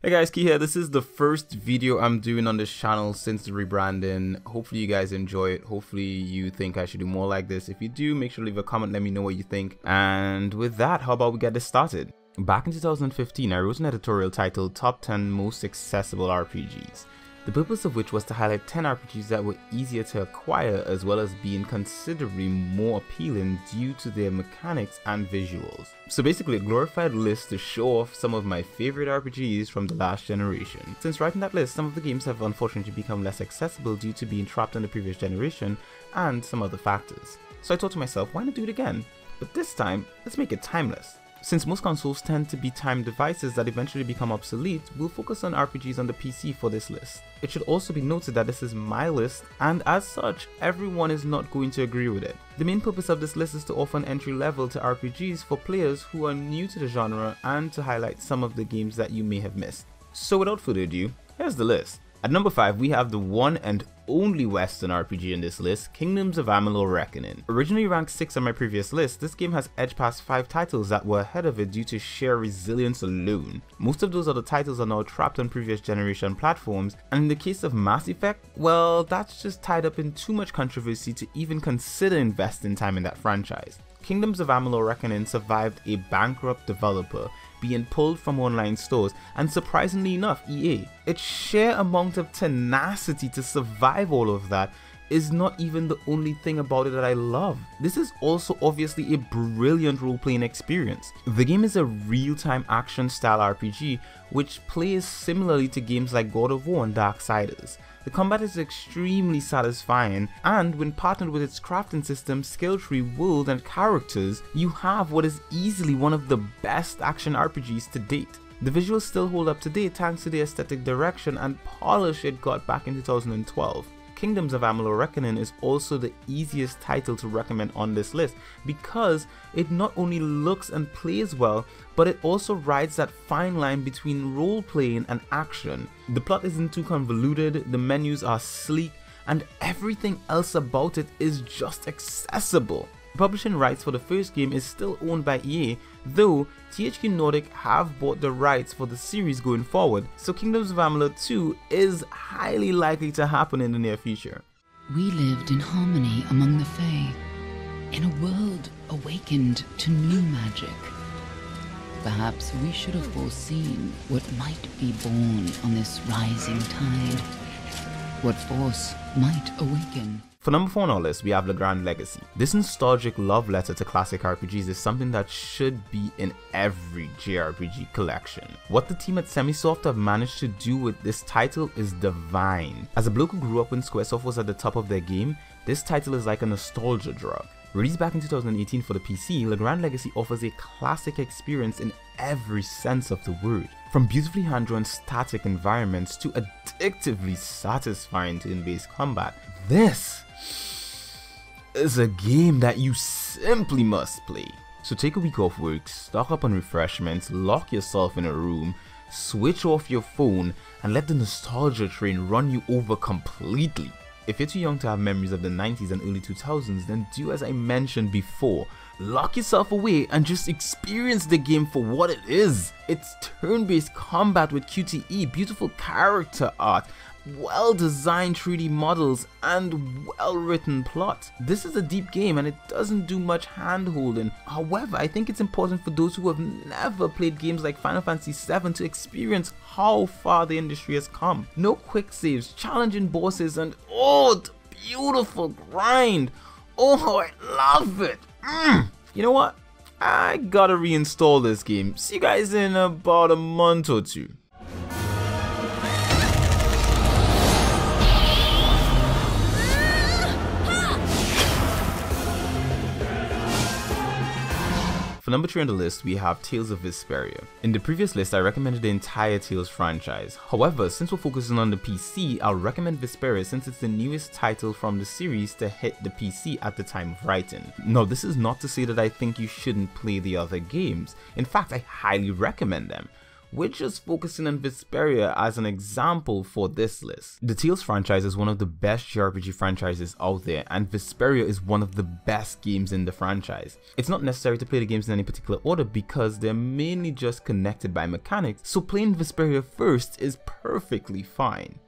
Hey guys, Key here. This is the first video I'm doing on this channel since the rebranding. Hopefully you guys enjoy it. Hopefully you think I should do more like this. If you do, make sure to leave a comment, let me know what you think. And with that, how about we get this started? Back in 2015, I wrote an editorial titled Top 10 Most Accessible RPGs. The purpose of which was to highlight 10 RPGs that were easier to acquire as well as being considerably more appealing due to their mechanics and visuals. So basically a glorified list to show off some of my favorite RPGs from the last generation. Since writing that list, some of the games have unfortunately become less accessible due to being trapped in the previous generation and some other factors. So I thought to myself, why not do it again? But this time, let's make it timeless. Since most consoles tend to be timed devices that eventually become obsolete, we'll focus on RPGs on the PC for this list. It should also be noted that this is my list, and as such, everyone is not going to agree with it. The main purpose of this list is to offer an entry level to RPGs for players who are new to the genre and to highlight some of the games that you may have missed. So without further ado, here's the list. At number 5, we have the one and only Western RPG in this list, Kingdoms of Amalur Reckoning. Originally ranked 6 on my previous list, this game has edged past 5 titles that were ahead of it due to sheer resilience alone. Most of those other titles are now trapped on previous generation platforms, and in the case of Mass Effect, well, that's just tied up in too much controversy to even consider investing time in that franchise. Kingdoms of Amalur Reckoning survived a bankrupt developer, being pulled from online stores, and surprisingly enough, EA. Its sheer amount of tenacity to survive all of that is not even the only thing about it that I love. This is also obviously a brilliant role-playing experience. The game is a real-time action style RPG which plays similarly to games like God of War and Darksiders. The combat is extremely satisfying, and when partnered with its crafting system, skill tree, world and characters, you have what is easily one of the best action RPGs to date. The visuals still hold up today thanks to the aesthetic direction and polish it got back in 2012. Kingdoms of Amalur Reckoning is also the easiest title to recommend on this list because it not only looks and plays well, but it also rides that fine line between role-playing and action. The plot isn't too convoluted, the menus are sleek, and everything else about it is just accessible. Publishing rights for the first game is still owned by EA, though THQ Nordic have bought the rights for the series going forward, so Kingdoms of Amalur 2 is highly likely to happen in the near future. We lived in harmony among the Fae, in a world awakened to new magic. Perhaps we should have foreseen what might be born on this rising tide, what force might awaken. For number 4 on our list, we have Legrand Legacy. This nostalgic love letter to classic RPGs is something that should be in every JRPG collection. What the team at Semisoft have managed to do with this title is divine. As a bloke who grew up when Squaresoft was at the top of their game, this title is like a nostalgia drug. Released back in 2018 for the PC, Legrand Legacy offers a classic experience in every sense of the word. From beautifully hand-drawn static environments to addictively satisfying turn-based combat, this is a game that you simply must play. So take a week off work, stock up on refreshments, lock yourself in a room, switch off your phone, and let the nostalgia train run you over completely. If you're too young to have memories of the 90s and early 2000s, then do as I mentioned before. Lock yourself away and just experience the game for what it is. It's turn-based combat with QTE, beautiful character art, well-designed 3D models, and well-written plot. This is a deep game and it doesn't do much hand-holding. However, I think it's important for those who have never played games like Final Fantasy VII to experience how far the industry has come. No quick saves, challenging bosses, and oh, the beautiful grind. Oh, I love it. You know what? I gotta reinstall this game. See you guys in about a month or two. For number 3 on the list, we have Tales of Vesperia. In the previous list, I recommended the entire Tales franchise. However, since we're focusing on the PC, I'll recommend Vesperia since it's the newest title from the series to hit the PC at the time of writing. Now, this is not to say that I think you shouldn't play the other games. In fact, I highly recommend them. we're just focusing on Vesperia as an example for this list. The Tales franchise is one of the best JRPG franchises out there, and Vesperia is one of the best games in the franchise. It's not necessary to play the games in any particular order because they're mainly just connected by mechanics, so playing Vesperia first is perfectly fine.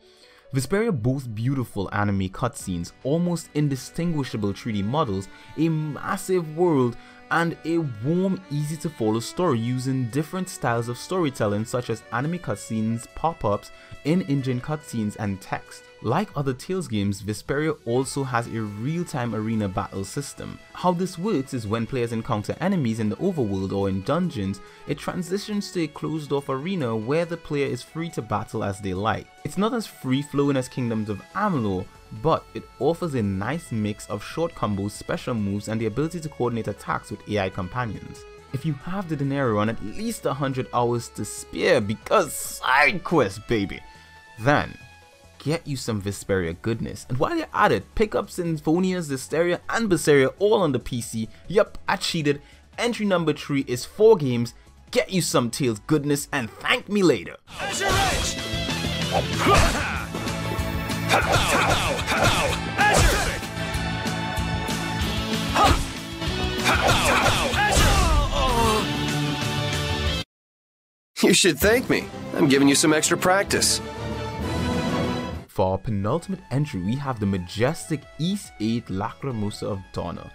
Vesperia boasts beautiful anime cutscenes, almost indistinguishable 3D models, a massive world, and a warm, easy to follow story using different styles of storytelling such as anime cutscenes, pop-ups, in-engine cutscenes, and text. Like other Tales games, Vesperia also has a real-time arena battle system. How this works is when players encounter enemies in the overworld or in dungeons, it transitions to a closed-off arena where the player is free to battle as they like. It's not as free-flowing as Kingdoms of Amalur, but it offers a nice mix of short combos, special moves, and the ability to coordinate attacks with AI companions. If you have the dinero and at least 100 hours to spare because side quest baby, then get you some Vesperia goodness. And while you're at it, pick up Sinfonia's Zestiria and Vesperia all on the PC. Yup, I cheated. Entry number 3 is 4 games. Get you some Tales goodness and thank me later. You should thank me. I'm giving you some extra practice. For our penultimate entry, we have the majestic East 8 Lacrimosa of Donna.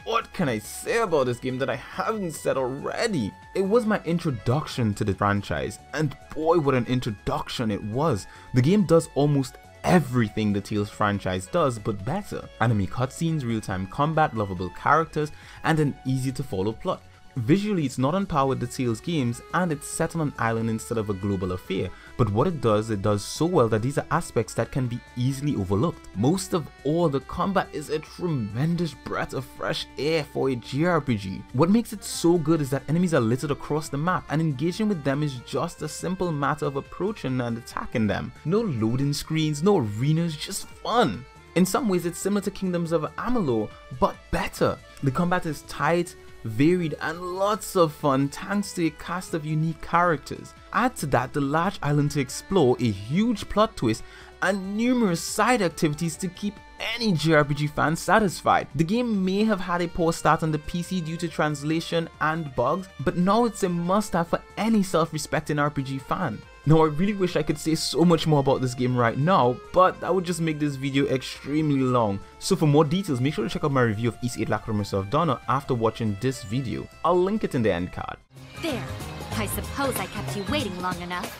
What can I say about this game that I haven't said already? It was my introduction to the franchise, and boy what an introduction it was. The game does almost everything the Tales franchise does, but better. Anime cutscenes, real-time combat, lovable characters, and an easy to follow plot. Visually, it's not on par with the Tales games, and it's set on an island instead of a global affair, but what it does so well that these are aspects that can be easily overlooked. Most of all, the combat is a tremendous breath of fresh air for a JRPG. What makes it so good is that enemies are littered across the map, and engaging with them is just a simple matter of approaching and attacking them. No loading screens, no arenas, just fun. In some ways, it's similar to Kingdoms of Amalur, but better. The combat is tight, varied, and lots of fun thanks to a cast of unique characters. Add to that the large island to explore, a huge plot twist, and numerous side activities to keep any JRPG fan satisfied. The game may have had a poor start on the PC due to translation and bugs, but now it's a must-have for any self-respecting RPG fan. Now I really wish I could say so much more about this game right now, but that would just make this video extremely long. So for more details, make sure to check out my review of East 8 Lacrimosa of Donna after watching this video. I'll link it in the end card. There, I suppose I kept you waiting long enough.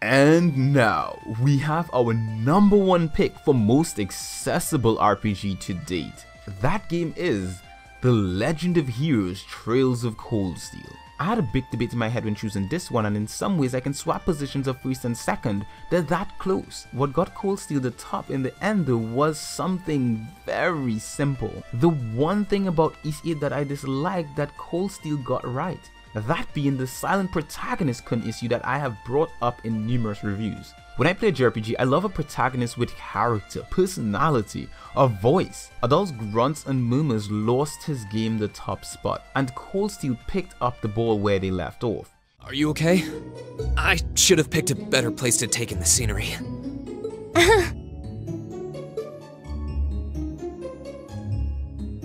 And now, we have our #1 pick for most accessible RPG to date. That game is The Legend of Heroes Trails of Cold Steel. I had a big debate in my head when choosing this one, and in some ways I can swap positions of first and second, they're that close. What got Cold Steel the top in the end though was something very simple. The one thing about East 8 that I disliked that Cold Steel got right. That being the silent protagonist con issue that I have brought up in numerous reviews. When I play a JRPG, I love a protagonist with character, personality, a voice. Adult's grunts and murmurs lost his game the top spot, and Cold Steel picked up the ball where they left off. Are you okay? I should have picked a better place to take in the scenery.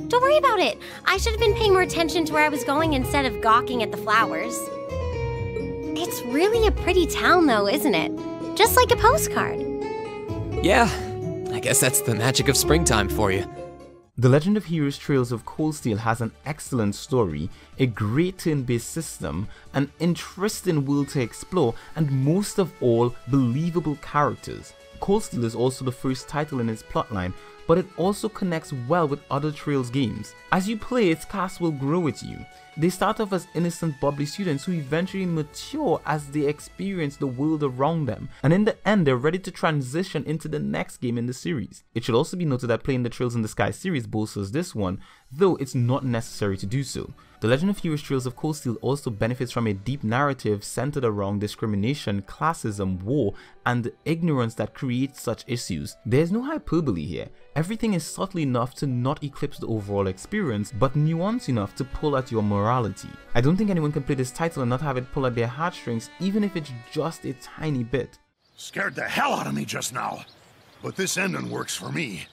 Don't worry about it. I should have been paying more attention to where I was going instead of gawking at the flowers. It's really a pretty town though, isn't it? Just like a postcard. Yeah, I guess that's the magic of springtime for you. The Legend of Heroes Trails of Cold Steel has an excellent story, a great turn-based system, an interesting world to explore, and most of all, believable characters. Cold Steel is also the first title in its plotline, but it also connects well with other Trails games. As you play, its cast will grow with you. They start off as innocent, bubbly students who eventually mature as they experience the world around them, and in the end they're ready to transition into the next game in the series. It should also be noted that playing the Trails in the Sky series bolsters this one, though it's not necessary to do so. The Legend of Heroes Trails of Cold Steel also benefits from a deep narrative centered around discrimination, classism, war, and the ignorance that creates such issues. There's no hyperbole here. Everything is subtle enough to not eclipse the overall experience, but nuanced enough to pull at your morality. I don't think anyone can play this title and not have it pull at their heartstrings, even if it's just a tiny bit. Scared the hell out of me just now, but this ending works for me.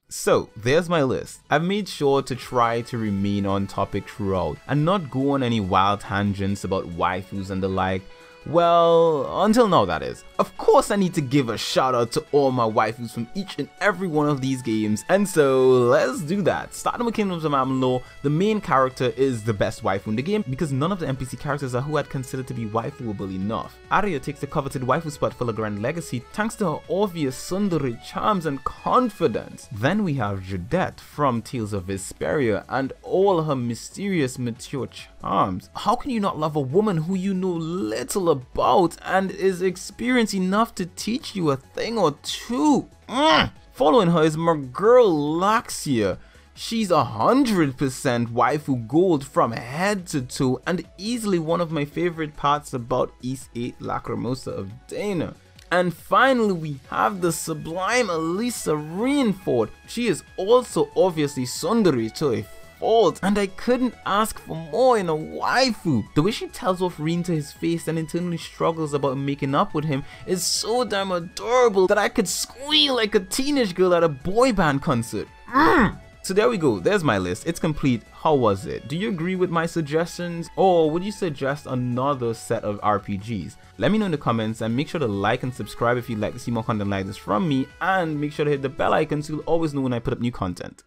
So there's my list. I've made sure to try to remain on topic throughout and not go on any wild tangents about waifus and the like. Well, until now that is. Of course I need to give a shout out to all my waifus from each and every one of these games, and so let's do that. Starting with Kingdoms of Amalur, the main character is the best waifu in the game because none of the NPC characters are who I'd consider to be waifuable enough. Arya takes the coveted waifu spot for Legrand Legacy thanks to her obvious sundari charms and confidence. Then we have Judette from Tales of Vesperia and all her mysterious mature charms. How can you not love a woman who you know little about and is experienced enough to teach you a thing or two? Following her is my girl Laxia. She's 100% waifu gold from head to toe and easily one of my favorite parts about East 8 Lacrimosa of Dana. And finally we have the sublime Elisa Rainford. She is also obviously sundari to a fault, and I couldn't ask for more in a waifu. The way she tells off Rin to his face and internally struggles about making up with him is so damn adorable that I could squeal like a teenage girl at a boy band concert. So there we go, there's my list, it's complete. How was it? Do you agree with my suggestions, or would you suggest another set of RPGs? Let me know in the comments, and make sure to like and subscribe if you'd like to see more content like this from me, and make sure to hit the bell icon so you'll always know when I put up new content.